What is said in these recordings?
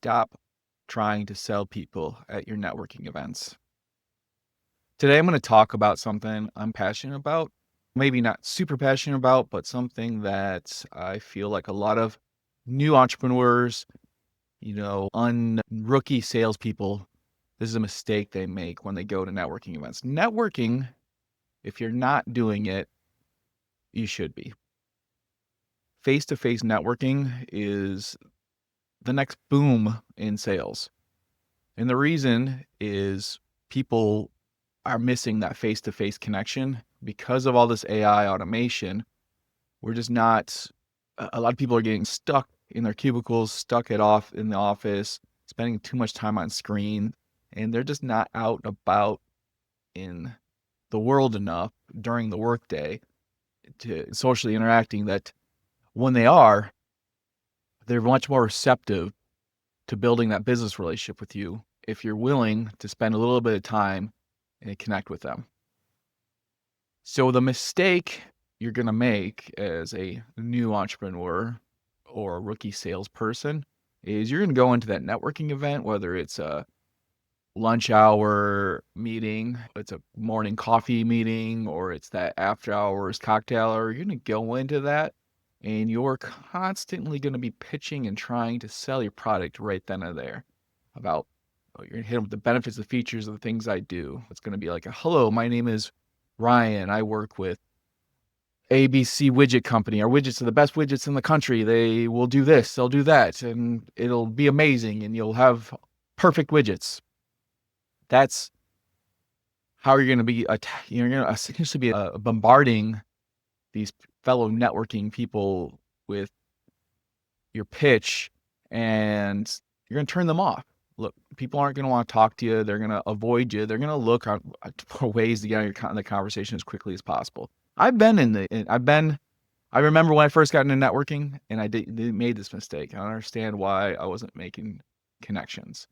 stop trying to sell people at your networking events. Today, I'm going to talk about something I'm passionate about. Maybe not super passionate about, but something that I feel like a lot of new entrepreneurs, rookie salespeople, this is a mistake they make when they go to networking events. Networking, if you're not doing it, you should be. Face to face networking is the next boom in sales. And the reason is people are missing that face-to-face connection because of all this AI automation. We're just not a lot of people are getting stuck in their cubicles, stuck at off in the office, spending too much time on screen, and they're just not out and about in the world enough during the workday to socially interacting that when they are, they're much more receptive to building that business relationship with you if you're willing to spend a little bit of time and connect with them. So the mistake you're going to make as a new entrepreneur or a rookie salesperson is you're going to go into that networking event, whether it's a lunch hour meeting, it's a morning coffee meeting, or it's that after hours cocktail hour. You're going to go into that and you're constantly going to be pitching and trying to sell your product right then and there about, you're going to hit them with the benefits, the features of the things I do. It's going to be like, hello, my name is Ryan. I work with ABC Widget Company. Our widgets are the best widgets in the country. They will do this, they'll do that, and it'll be amazing, and you'll have perfect widgets. That's how you're going to be, you're going to essentially be bombarding these fellow networking people with your pitch, and you're going to turn them off. Look, people aren't going to want to talk to you. They're going to avoid you. They're going to look for ways to get on the conversation as quickly as possible. I remember when I first got into networking and I made this mistake. I don't understand why I wasn't making connections.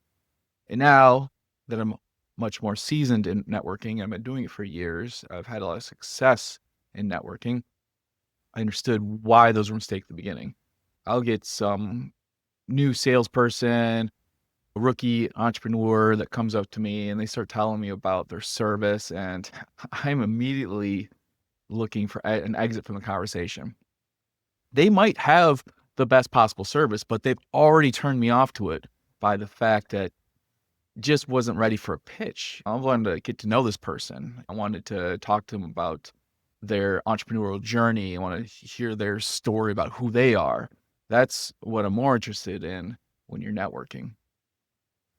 And now that I'm much more seasoned in networking, I've been doing it for years. I've had a lot of success in networking. I understood why those were mistakes at the beginning. I'll get some new salesperson, a rookie entrepreneur that comes up to me and they start telling me about their service, and I'm immediately looking for an exit from the conversation. They might have the best possible service, but they've already turned me off to it by the fact that just wasn't ready for a pitch. I wanted to get to know this person. I wanted to talk to them about their entrepreneurial journey. I want to hear their story about who they are. That's what I'm more interested in when you're networking.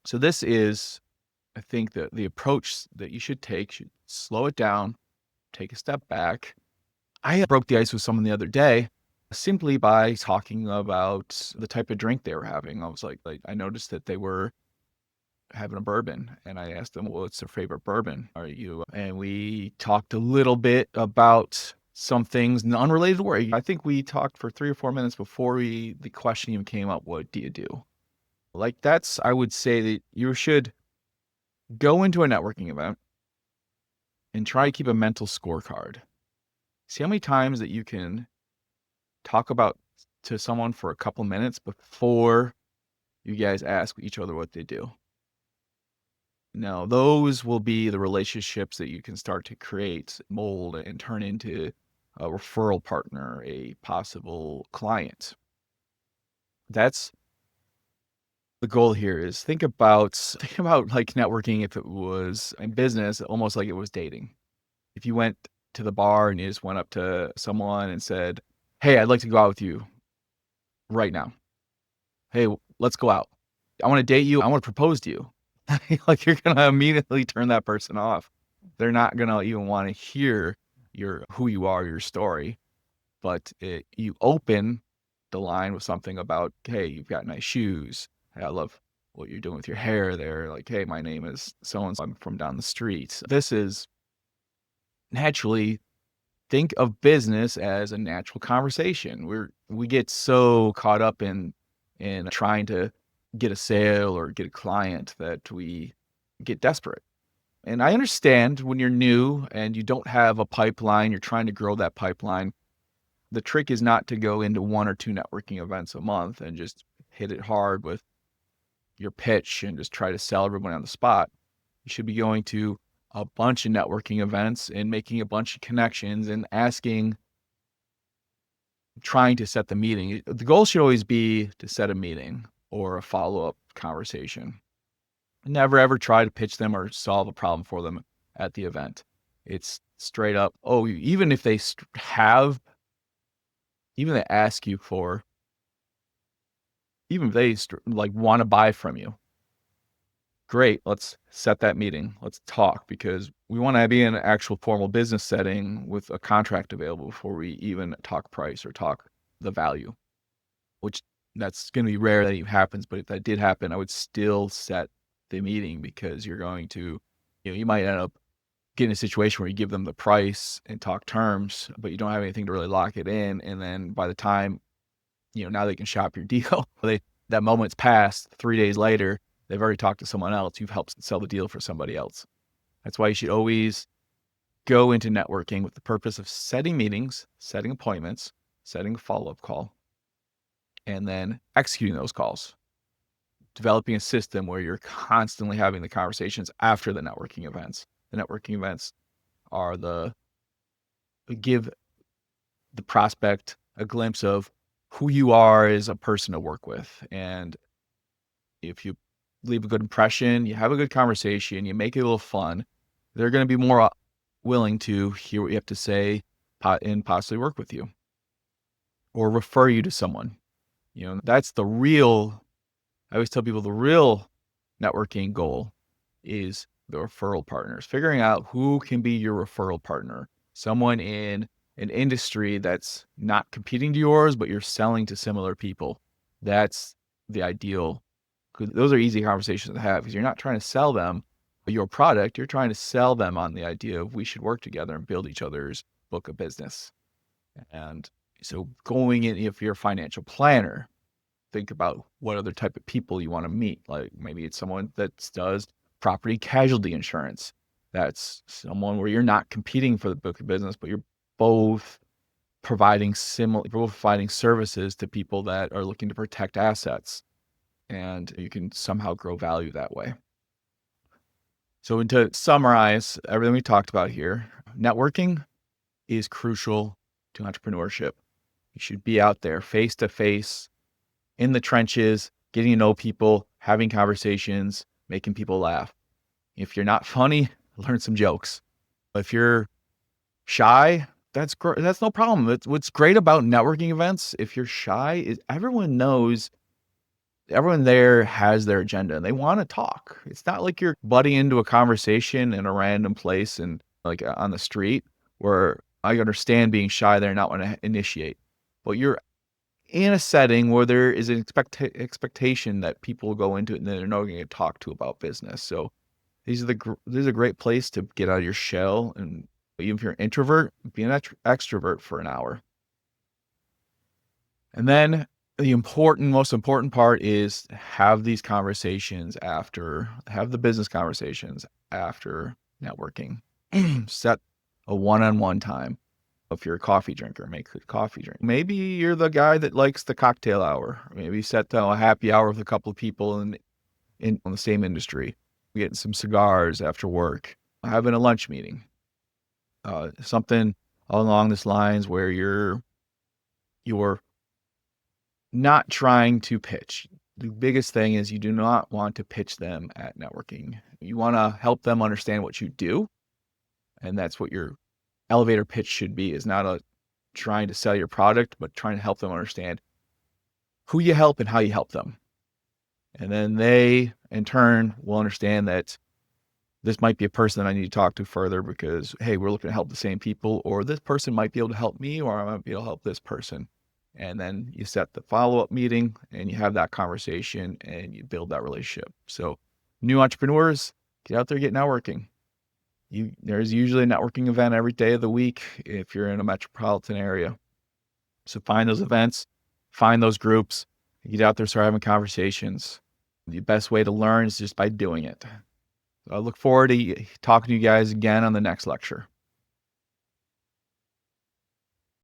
So this is, I think, that the approach that you should take. Should slow it down, take a step back. I broke the ice with someone the other day simply by talking about the type of drink they were having. I was like I noticed that they were having a bourbon, and I asked them, well, what's their favorite bourbon? And we talked a little bit about some things unrelated to work. I think we talked for 3 or 4 minutes before the question even came up, what do you do? I would say that you should go into a networking event and try to keep a mental scorecard. See how many times that you can talk about to someone for a couple minutes before you guys ask each other what they do. Now, those will be the relationships that you can start to create, mold, and turn into a referral partner, a possible client. That's the goal here. Is think about like networking if it was in business, almost like it was dating. If you went to the bar and you just went up to someone and said, hey, I'd like to go out with you right now. Hey, let's go out. I want to date you. I want to propose to you. Like, you're going to immediately turn that person off. They're not going to even want to hear who you are, your story. But you open the line with something about, hey, you've got nice shoes. Hey, I love what you're doing with your hair there. Like, hey, my name is so-and-so. I'm from down the street. This is naturally, think of business as a natural conversation. We get so caught up in trying to get a sale or get a client that we get desperate. And I understand when you're new and you don't have a pipeline, you're trying to grow that pipeline. The trick is not to go into 1 or 2 networking events a month and just hit it hard with your pitch and just try to sell everybody on the spot. You should be going to a bunch of networking events and making a bunch of connections and trying to set the meeting. The goal should always be to set a meeting or a follow-up conversation. Never ever try to pitch them or solve a problem for them at the event. It's straight up, even if they ask you for, even if they want to buy from you, great, let's set that meeting. Let's talk, because we want to be in an actual formal business setting with a contract available before we even talk price or talk the value, which that's going to be rare that it happens. But if that did happen, I would still set the meeting, because you're going to, you might end up getting a situation where you give them the price and talk terms, but you don't have anything to really lock it in. And then by the time, now they can shop your deal, that moment's passed. 3 days later, they've already talked to someone else. You've helped sell the deal for somebody else. That's why you should always go into networking with the purpose of setting meetings, setting appointments, setting a follow-up call, and then executing those calls. Developing a system where you're constantly having the conversations after the networking events. The networking events give the prospect a glimpse of who you are as a person to work with. And if you leave a good impression, you have a good conversation, you make it a little fun, they're going to be more willing to hear what you have to say and possibly work with you or refer you to someone. That's the real, I always tell people, the real networking goal is the referral partners, figuring out who can be your referral partner, someone in an industry that's not competing to yours, but you're selling to similar people. That's the ideal. Those are easy conversations to have, because you're not trying to sell them your product. You're trying to sell them on the idea of we should work together and build each other's book of business. And so going in, if you're a financial planner, think about what other type of people you want to meet. Like maybe it's someone that does property casualty insurance. That's someone where you're not competing for the book of business, but you're both providing services to people that are looking to protect assets, and you can somehow grow value that way. So to summarize everything we talked about here, networking is crucial to entrepreneurship. You should be out there face to face, in the trenches, getting to know people, having conversations, making people laugh. If you're not funny, learn some jokes. If you're shy, that's no problem. What's great about networking events, if you're shy, is everyone there has their agenda and they want to talk. It's not like you're butting into a conversation in a random place and like on the street, where I understand being shy there and not want to initiate. But you're in a setting where there is an expectation that people will go into it and they're not going to talk to about business. So this is a great place to get out of your shell, and even if you're an introvert, be an extrovert for an hour. And then the most important part is have these conversations have the business conversations after networking. Set a one-on-one time. If you're a coffee drinker, make a coffee drink. Maybe you're the guy that likes the cocktail hour. Maybe set a happy hour with a couple of people in the same industry. Getting some cigars after work. Having a lunch meeting. Something along this lines where you're not trying to pitch. The biggest thing is you do not want to pitch them at networking. You want to help them understand what you do. And that's what your elevator pitch should be, is not trying to sell your product, but trying to help them understand who you help and how you help them. And then they, in turn, will understand that this might be a person that I need to talk to further, because, hey, we're looking to help the same people, or this person might be able to help me, or I might be able to help this person. And then you set the follow-up meeting and you have that conversation and you build that relationship. So new entrepreneurs, get out there, get networking. There's usually a networking event every day of the week if you're in a metropolitan area. So find those events, find those groups, get out there, start having conversations. The best way to learn is just by doing it. I look forward to talking to you guys again on the next lecture.